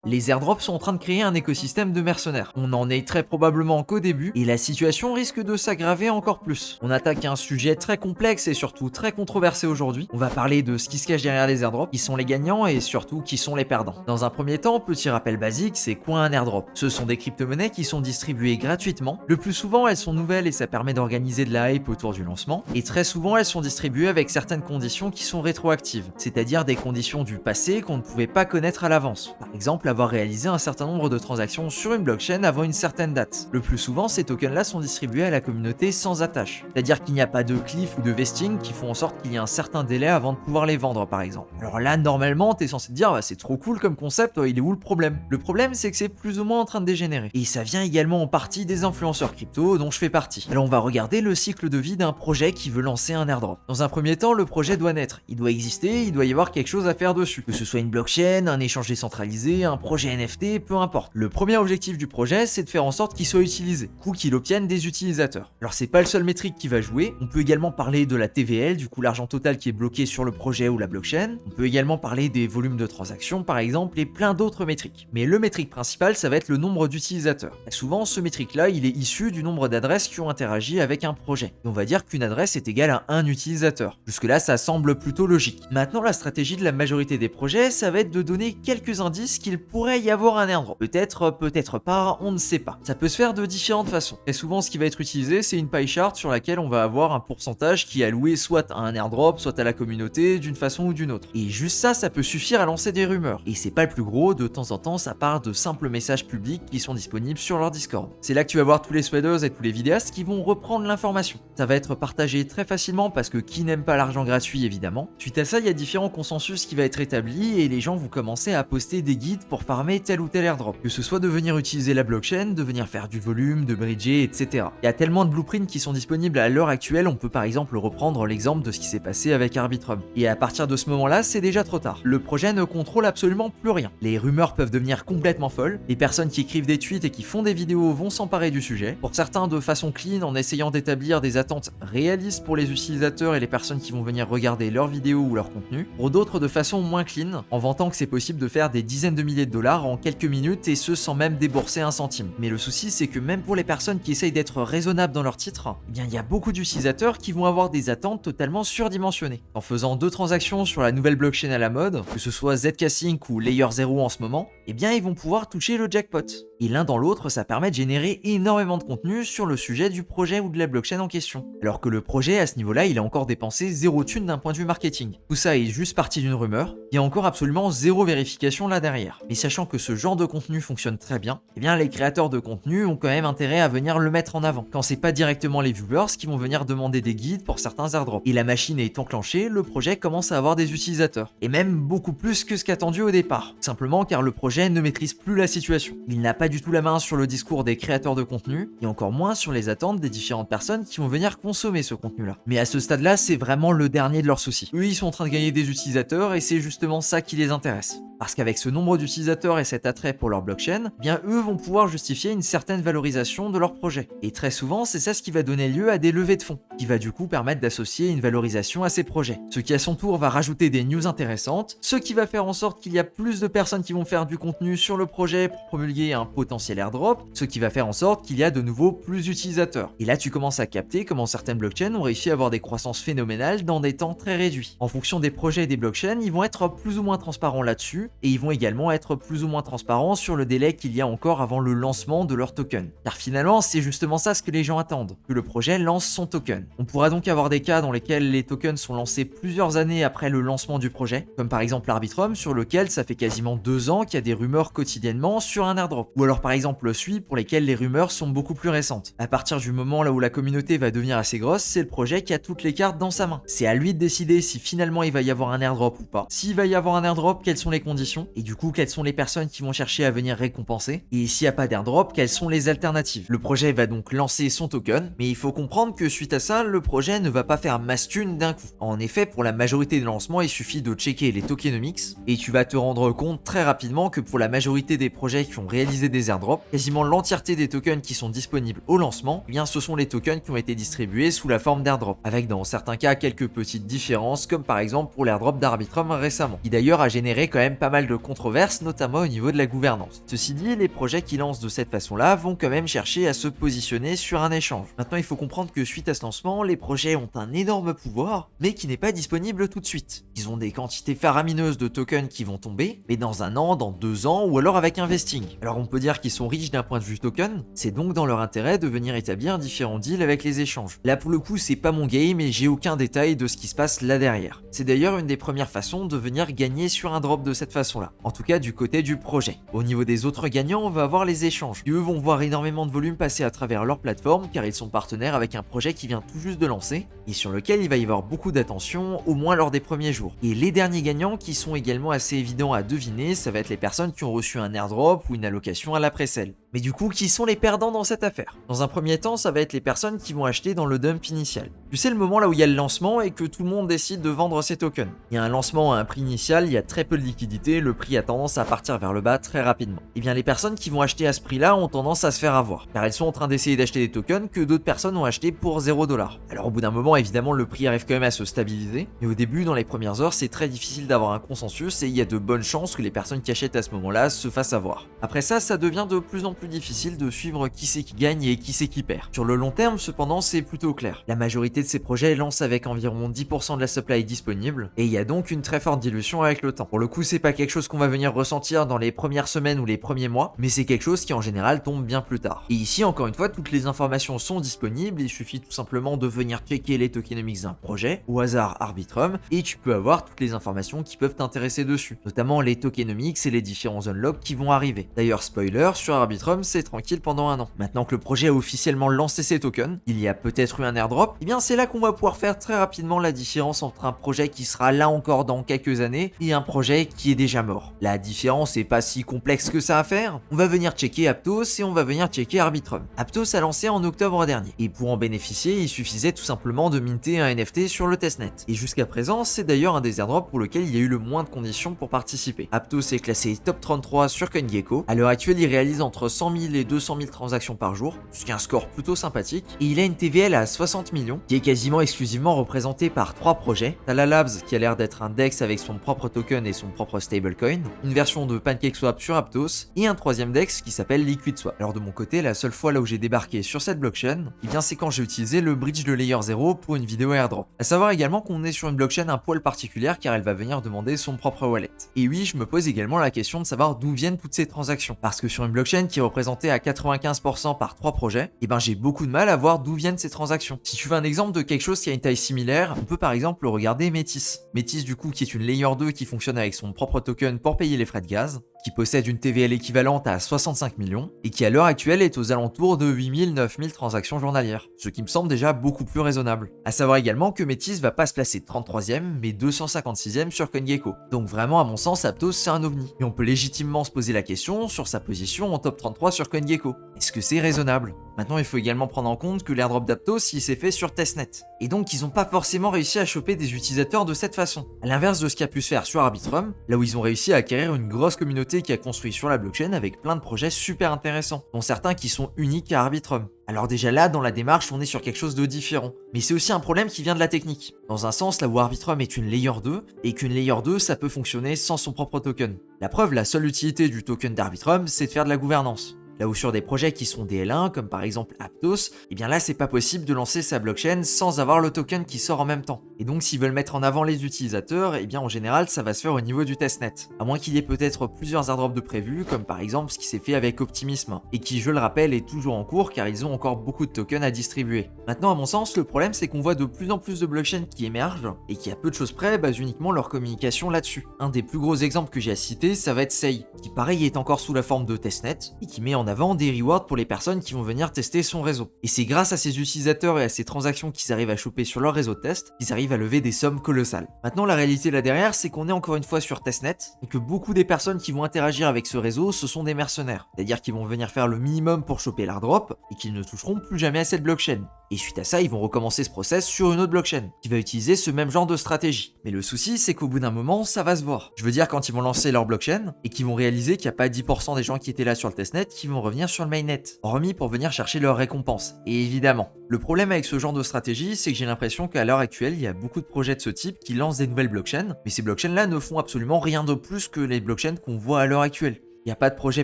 Les airdrops sont en train de créer un écosystème de mercenaires. On en est très probablement qu'au début, et la situation risque de s'aggraver encore plus. On attaque un sujet très complexe et surtout très controversé aujourd'hui. On va parler de ce qui se cache derrière les airdrops, qui sont les gagnants et surtout qui sont les perdants. Dans un premier temps, petit rappel basique, c'est quoi un airdrop? Ce sont des crypto-monnaies qui sont distribuées gratuitement. Le plus souvent, elles sont nouvelles et ça permet d'organiser de la hype autour du lancement. Et très souvent, elles sont distribuées avec certaines conditions qui sont rétroactives, c'est-à-dire des conditions du passé qu'on ne pouvait pas connaître à l'avance. Par exemple, avoir réalisé un certain nombre de transactions sur une blockchain avant une certaine date. Le plus souvent, ces tokens-là sont distribués à la communauté sans attache, c'est-à-dire qu'il n'y a pas de cliff ou de vesting qui font en sorte qu'il y ait un certain délai avant de pouvoir les vendre par exemple. Alors là, normalement, t'es censé te dire, c'est trop cool comme concept, il est où le problème? Le problème, c'est que c'est plus ou moins en train de dégénérer. Et ça vient également en partie des influenceurs crypto dont je fais partie. Alors on va regarder le cycle de vie d'un projet qui veut lancer un airdrop. Dans un premier temps, le projet doit naître, il doit exister, il doit y avoir quelque chose à faire dessus. Que ce soit une blockchain, un échange décentralisé, un projet NFT, peu importe. Le premier objectif du projet, c'est de faire en sorte qu'il soit utilisé, coup qu'il obtienne des utilisateurs. Alors c'est pas le seul métrique qui va jouer, on peut également parler de la TVL, du coup l'argent total qui est bloqué sur le projet ou la blockchain. On peut également parler des volumes de transactions par exemple et plein d'autres métriques. Mais le métrique principal, ça va être le nombre d'utilisateurs. Et souvent ce métrique-là, il est issu du nombre d'adresses qui ont interagi avec un projet. Et on va dire qu'une adresse est égale à un utilisateur. Jusque-là, ça semble plutôt logique. Maintenant, la stratégie de la majorité des projets, ça va être de donner quelques indices qu'il pourrait y avoir un airdrop. Peut-être, peut-être pas, on ne sait pas. Ça peut se faire de différentes façons. Et souvent, ce qui va être utilisé, c'est une pie chart sur laquelle on va avoir un pourcentage qui est alloué soit à un airdrop, soit à la communauté, d'une façon ou d'une autre. Et juste ça, ça peut suffire à lancer des rumeurs. Et c'est pas le plus gros, de temps en temps, ça part de simples messages publics qui sont disponibles sur leur Discord. C'est là que tu vas voir tous les sweaters et tous les vidéastes qui vont reprendre l'information. Ça va être partagé très facilement parce que qui n'aime pas l'argent gratuit évidemment. Suite à ça, il y a différents consensus qui va être établi et les gens vont commencer à poster des guides pour farmer tel ou tel airdrop. Que ce soit de venir utiliser la blockchain, de venir faire du volume, de bridger, etc. Il y a tellement de blueprints qui sont disponibles à l'heure actuelle, on peut par exemple reprendre l'exemple de ce qui s'est passé avec Arbitrum. Et à partir de ce moment-là, c'est déjà trop tard. Le projet ne contrôle absolument plus rien. Les rumeurs peuvent devenir complètement folles, les personnes qui écrivent des tweets et qui font des vidéos vont s'emparer du sujet. Pour certains de façon clean en essayant d'établir des attentes réalistes pour les utilisateurs et les personnes qui vont venir regarder leurs vidéos ou leur contenu. Pour d'autres de façon moins clean, en vantant que c'est possible de faire des dizaines de milliers de dollars en quelques minutes et ce sans même débourser un centime. Mais le souci c'est que même pour les personnes qui essayent d'être raisonnables dans leur titre, eh bien il y a beaucoup d'utilisateurs qui vont avoir des attentes totalement surdimensionnées. En faisant 2 transactions sur la nouvelle blockchain à la mode, que ce soit ZK-Sync ou Layer 0 en ce moment, eh bien ils vont pouvoir toucher le jackpot. Et l'un dans l'autre, ça permet de générer énormément de contenu sur le sujet du projet ou de la blockchain en question. Alors que le projet, à ce niveau-là, il a encore dépensé 0 thune d'un point de vue marketing. Tout ça est juste parti d'une rumeur, il y a encore absolument 0 vérification là derrière. Mais sachant que ce genre de contenu fonctionne très bien, eh bien les créateurs de contenu ont quand même intérêt à venir le mettre en avant. Quand c'est pas directement les viewers qui vont venir demander des guides pour certains airdrops. Et la machine est enclenchée, le projet commence à avoir des utilisateurs. Et même beaucoup plus que ce qu'attendu au départ. Simplement car le projet ne maîtrise plus la situation. Il n'a pas du tout la main sur le discours des créateurs de contenu, et encore moins sur les attentes des différentes personnes qui vont venir consommer ce contenu-là. Mais à ce stade-là, c'est vraiment le dernier de leurs soucis. Eux, ils sont en train de gagner des utilisateurs, et c'est justement ça qui les intéresse. Parce qu'avec ce nombre d'utilisateurs et cet attrait pour leur blockchain, eh bien eux vont pouvoir justifier une certaine valorisation de leur projet. Et très souvent, c'est ça ce qui va donner lieu à des levées de fonds, qui va du coup permettre d'associer une valorisation à ces projets. Ce qui à son tour va rajouter des news intéressantes, ce qui va faire en sorte qu'il y a plus de personnes qui vont faire du contenu sur le projet pour promulguer un potentiel airdrop, ce qui va faire en sorte qu'il y a de nouveau plus d'utilisateurs. Et là, tu commences à capter comment certaines blockchains ont réussi à avoir des croissances phénoménales dans des temps très réduits. En fonction des projets et des blockchains, ils vont être plus ou moins transparents là-dessus, et ils vont également être plus ou moins transparents sur le délai qu'il y a encore avant le lancement de leur token. Car finalement, c'est justement ça ce que les gens attendent, que le projet lance son token. On pourra donc avoir des cas dans lesquels les tokens sont lancés plusieurs années après le lancement du projet, comme par exemple Arbitrum, sur lequel ça fait quasiment 2 ans qu'il y a des rumeurs quotidiennement sur un airdrop. Ou alors par exemple le SUI, pour lesquels les rumeurs sont beaucoup plus récentes. À partir du moment là où la communauté va devenir assez grosse, c'est le projet qui a toutes les cartes dans sa main. C'est à lui de décider si finalement il va y avoir un airdrop ou pas. S'il va y avoir un airdrop, quelles sont les conditions, et du coup quelles sont les personnes qui vont chercher à venir récompenser, et s'il n'y a pas d'airdrop, quelles sont les alternatives. Le projet va donc lancer son token, mais il faut comprendre que suite à ça, le projet ne va pas faire masse thune d'un coup. En effet, pour la majorité des lancements, il suffit de checker les tokenomics, et tu vas te rendre compte très rapidement que que pour la majorité des projets qui ont réalisé des airdrops, quasiment l'entièreté des tokens qui sont disponibles au lancement, eh bien ce sont les tokens qui ont été distribués sous la forme d'airdrop, avec dans certains cas quelques petites différences, comme par exemple pour l'airdrop d'Arbitrum récemment, qui d'ailleurs a généré quand même pas mal de controverses, notamment au niveau de la gouvernance. Ceci dit, les projets qui lancent de cette façon-là vont quand même chercher à se positionner sur un échange. Maintenant, il faut comprendre que suite à ce lancement, les projets ont un énorme pouvoir, mais qui n'est pas disponible tout de suite. Ils ont des quantités faramineuses de tokens qui vont tomber, mais dans un an, dans 2 ans, ou alors avec un vesting. Alors on peut dire qu'ils sont riches d'un point de vue token, c'est donc dans leur intérêt de venir établir différents deals avec les échanges. Là pour le coup, c'est pas mon game et j'ai aucun détail de ce qui se passe là derrière. C'est d'ailleurs une des premières façons de venir gagner sur un drop de cette façon-là, en tout cas du côté du projet. Au niveau des autres gagnants, on va avoir les échanges, qui eux vont voir énormément de volume passer à travers leur plateforme, car ils sont partenaires avec un projet qui vient tout juste de lancer, et sur lequel il va y avoir beaucoup d'attention, au moins lors des premiers jours. Et les derniers gagnants, qui sont également assez évidents à deviner, ça va être les personnes qui ont reçu un airdrop ou une allocation à la pré-sale. Mais du coup, qui sont les perdants dans cette affaire? Dans un premier temps, ça va être les personnes qui vont acheter dans le dump initial. Tu sais, le moment là où il y a le lancement et que tout le monde décide de vendre ses tokens. Il y a un lancement à un prix initial, il y a très peu de liquidité, le prix a tendance à partir vers le bas très rapidement. Et bien les personnes qui vont acheter à ce prix-là ont tendance à se faire avoir, car elles sont en train d'essayer d'acheter des tokens que d'autres personnes ont acheté pour 0$. Alors au bout d'un moment, évidemment, le prix arrive quand même à se stabiliser, mais au début, dans les premières heures, c'est très difficile d'avoir un consensus et il y a de bonnes chances que les personnes qui achètent à ce moment-là se fassent avoir. Après ça devient de plus en plus difficile de suivre qui c'est qui gagne et qui c'est qui perd. Sur le long terme, cependant, c'est plutôt clair. La majorité de ces projets lancent avec environ 10% de la supply disponible, et il y a donc une très forte dilution avec le temps. Pour le coup, c'est pas quelque chose qu'on va venir ressentir dans les premières semaines ou les premiers mois, mais c'est quelque chose qui en général tombe bien plus tard. Et ici, encore une fois, toutes les informations sont disponibles, il suffit tout simplement de venir checker les tokenomics d'un projet, au hasard Arbitrum, et tu peux avoir toutes les informations qui peuvent t'intéresser dessus, notamment les tokenomics et les différents unlocks qui vont arriver. D'ailleurs, spoiler, sur Arbitrum, c'est tranquille pendant un an. Maintenant que le projet a officiellement lancé ses tokens, il y a peut-être eu un airdrop, et bien c'est là qu'on va pouvoir faire très rapidement la différence entre un projet qui sera là encore dans quelques années et un projet qui est déjà mort. La différence est pas si complexe que ça à faire. On va venir checker Aptos et on va venir checker Arbitrum. Aptos a lancé en octobre dernier, et pour en bénéficier, il suffisait tout simplement de minter un NFT sur le testnet. Et jusqu'à présent, c'est d'ailleurs un des airdrops pour lequel il y a eu le moins de conditions pour participer. Aptos est classé top 33 sur CoinGecko. À l'heure actuelle, il réalise entre 100 000 et 200 000 transactions par jour, ce qui est un score plutôt sympathique, et il a une TVL à 60 millions, qui est quasiment exclusivement représentée par 3 projets. T'as la Labs, qui a l'air d'être un DEX avec son propre token et son propre stablecoin, une version de PancakeSwap sur Aptos, et un troisième DEX qui s'appelle LiquidSwap. Alors de mon côté, la seule fois là où j'ai débarqué sur cette blockchain, eh bien c'est quand j'ai utilisé le bridge de Layer 0 pour une vidéo airdrop. A savoir également qu'on est sur une blockchain un poil particulière car elle va venir demander son propre wallet. Et oui, je me pose également la question de savoir d'où viennent toutes ces transactions, parce que sur une blockchain qui est représentée à 95% par 3 projets, eh ben j'ai beaucoup de mal à voir d'où viennent ces transactions. Si tu veux un exemple de quelque chose qui a une taille similaire, on peut par exemple regarder Métis. Métis du coup qui est une Layer 2 qui fonctionne avec son propre token pour payer les frais de gaz, qui possède une TVL équivalente à 65 millions et qui à l'heure actuelle est aux alentours de 8000-9000 transactions journalières, ce qui me semble déjà beaucoup plus raisonnable. A savoir également que Métis va pas se placer 33e mais 256e sur CoinGecko. Donc vraiment à mon sens Aptos c'est un ovni. Et on peut légitimement se poser la question sur sa position en top 33 sur CoinGecko. Est-ce que c'est raisonnable? Maintenant il faut également prendre en compte que l'airdrop d'Aptos il s'est fait sur testnet. Et donc ils ont pas forcément réussi à choper des utilisateurs de cette façon. À l'inverse de ce qui a pu se faire sur Arbitrum, là où ils ont réussi à acquérir une grosse communauté qui a construit sur la blockchain avec plein de projets super intéressants, dont certains qui sont uniques à Arbitrum. Alors déjà là, dans la démarche, on est sur quelque chose de différent. Mais c'est aussi un problème qui vient de la technique. Dans un sens, là où Arbitrum est une Layer 2, et qu'une Layer 2, ça peut fonctionner sans son propre token. La preuve, la seule utilité du token d'Arbitrum, c'est de faire de la gouvernance. Là où sur des projets qui sont des L1, comme par exemple Aptos, et bien là c'est pas possible de lancer sa blockchain sans avoir le token qui sort en même temps. Et donc s'ils veulent mettre en avant les utilisateurs, et bien en général ça va se faire au niveau du testnet. À moins qu'il y ait peut-être plusieurs airdrops de prévus, comme par exemple ce qui s'est fait avec Optimism, et qui je le rappelle est toujours en cours car ils ont encore beaucoup de tokens à distribuer. Maintenant à mon sens, le problème c'est qu'on voit de plus en plus de blockchains qui émergent, et qui à peu de choses près basent uniquement leur communication là-dessus. Un des plus gros exemples que j'ai à citer, ça va être Sei, qui pareil est encore sous la forme de testnet, et qui met en avant des rewards pour les personnes qui vont venir tester son réseau. Et c'est grâce à ces utilisateurs et à ces transactions qu'ils arrivent à choper sur leur réseau de test qu'ils arrivent à lever des sommes colossales. Maintenant la réalité là derrière c'est qu'on est encore une fois sur testnet et que beaucoup des personnes qui vont interagir avec ce réseau ce sont des mercenaires. C'est-à-dire qu'ils vont venir faire le minimum pour choper l'airdrop et qu'ils ne toucheront plus jamais à cette blockchain. Et suite à ça, ils vont recommencer ce process sur une autre blockchain qui va utiliser ce même genre de stratégie. Mais le souci, c'est qu'au bout d'un moment, ça va se voir. Je veux dire, quand ils vont lancer leur blockchain et qu'ils vont réaliser qu'il n'y a pas 10% des gens qui étaient là sur le testnet qui vont revenir sur le mainnet, hormis pour venir chercher leur récompense. Et évidemment, le problème avec ce genre de stratégie, c'est que j'ai l'impression qu'à l'heure actuelle, il y a beaucoup de projets de ce type qui lancent des nouvelles blockchains, mais ces blockchains-là ne font absolument rien de plus que les blockchains qu'on voit à l'heure actuelle. Il n'y a pas de projet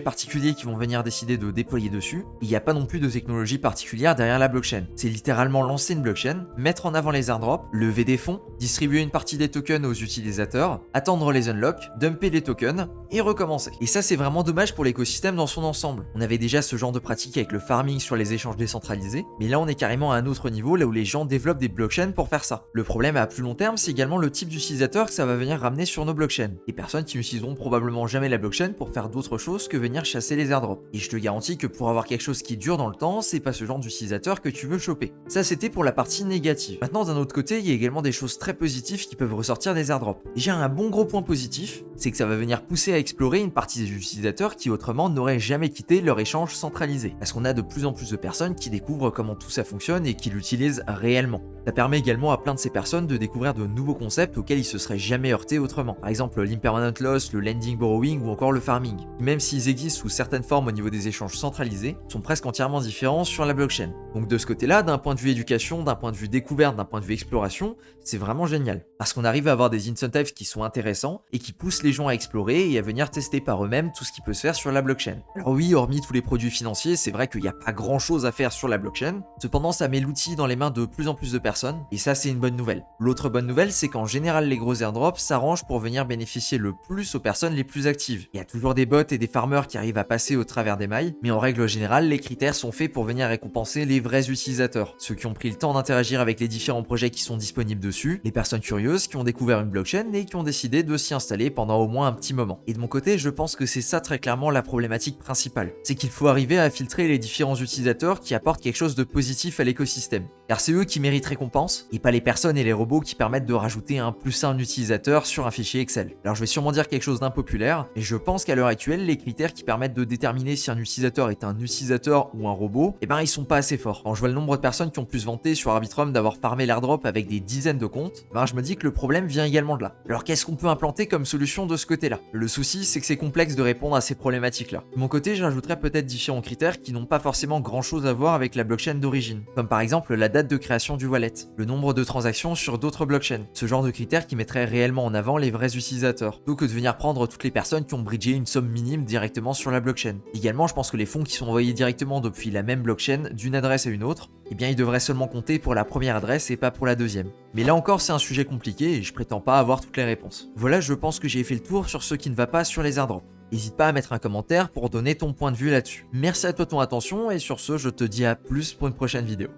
particulier qui vont venir décider de déployer dessus, il n'y a pas non plus de technologie particulière derrière la blockchain. C'est littéralement lancer une blockchain, mettre en avant les airdrops, lever des fonds, distribuer une partie des tokens aux utilisateurs, attendre les unlocks, dumper les tokens, et recommencer. Et ça, c'est vraiment dommage pour l'écosystème dans son ensemble. On avait déjà ce genre de pratique avec le farming sur les échanges décentralisés, mais là on est carrément à un autre niveau, là où les gens développent des blockchains pour faire ça. Le problème à plus long terme, c'est également le type d'utilisateur que ça va venir ramener sur nos blockchains. Des personnes qui n'utiliseront probablement jamais la blockchain pour faire d'autres chose que venir chasser les airdrops. Et je te garantis que pour avoir quelque chose qui dure dans le temps, c'est pas ce genre d'utilisateur que tu veux choper. Ça, c'était pour la partie négative. Maintenant, d'un autre côté, il y a également des choses très positives qui peuvent ressortir des airdrops. Déjà, un bon gros point positif, c'est que ça va venir pousser à explorer une partie des utilisateurs qui autrement n'auraient jamais quitté leur échange centralisé. Parce qu'on a de plus en plus de personnes qui découvrent comment tout ça fonctionne et qui l'utilisent réellement. Ça permet également à plein de ces personnes de découvrir de nouveaux concepts auxquels ils se seraient jamais heurtés autrement. Par exemple, l'impermanent loss, le lending borrowing ou encore le farming. Même s'ils existent sous certaines formes au niveau des échanges centralisés, sont presque entièrement différents sur la blockchain. Donc de ce côté-là, d'un point de vue éducation, d'un point de vue découverte, d'un point de vue exploration, c'est vraiment génial. Parce qu'on arrive à avoir des incentives qui sont intéressants et qui poussent les gens à explorer et à venir tester par eux-mêmes tout ce qui peut se faire sur la blockchain. Alors oui, hormis tous les produits financiers, c'est vrai qu'il n'y a pas grand-chose à faire sur la blockchain. Cependant, ça met l'outil dans les mains de plus en plus de personnes et ça, c'est une bonne nouvelle. L'autre bonne nouvelle, c'est qu'en général, les gros airdrops s'arrangent pour venir bénéficier le plus aux personnes les plus actives. Il y a toujours des bots et des farmers qui arrivent à passer au travers des mailles, mais en règle générale, les critères sont faits pour venir récompenser les vrais utilisateurs, ceux qui ont pris le temps d'interagir avec les différents projets qui sont disponibles dessus, les personnes curieuses qui ont découvert une blockchain et qui ont décidé de s'y installer pendant au moins un petit moment. Et de mon côté, je pense que c'est ça très clairement la problématique principale. C'est qu'il faut arriver à filtrer les différents utilisateurs qui apportent quelque chose de positif à l'écosystème. Car c'est eux qui méritent récompense, et pas les personnes et les robots qui permettent de rajouter un +1 utilisateur sur un fichier Excel. Alors je vais sûrement dire quelque chose d'impopulaire, mais je pense qu'à l'heure actuelle, les critères qui permettent de déterminer si un utilisateur est un utilisateur ou un robot, eh ben ils sont pas assez forts. Quand je vois le nombre de personnes qui ont pu se vanter sur Arbitrum d'avoir farmé l'airdrop avec des dizaines de comptes, ben je me dis que le problème vient également de là. Alors qu'est-ce qu'on peut implanter comme solution de ce côté-là? Le souci, c'est que c'est complexe de répondre à ces problématiques-là. De mon côté, je rajouterais peut-être différents critères qui n'ont pas forcément grand-chose à voir avec la blockchain d'origine, comme par exemple la date de création du wallet, le nombre de transactions sur d'autres blockchains, ce genre de critères qui mettraient réellement en avant les vrais utilisateurs, plutôt que de venir prendre toutes les personnes qui ont bridgé une somme minime directement sur la blockchain. Également, je pense que les fonds qui sont envoyés directement depuis la même blockchain d'une adresse à une autre, eh bien ils devraient seulement compter pour la première adresse et pas pour la deuxième. Mais là encore, c'est un sujet compliqué et je prétends pas avoir toutes les réponses. Voilà, je pense que j'ai fait le tour sur ce qui ne va pas sur les airdrops. N'hésite pas à mettre un commentaire pour donner ton point de vue là-dessus. Merci à toi de ton attention et sur ce, je te dis à plus pour une prochaine vidéo.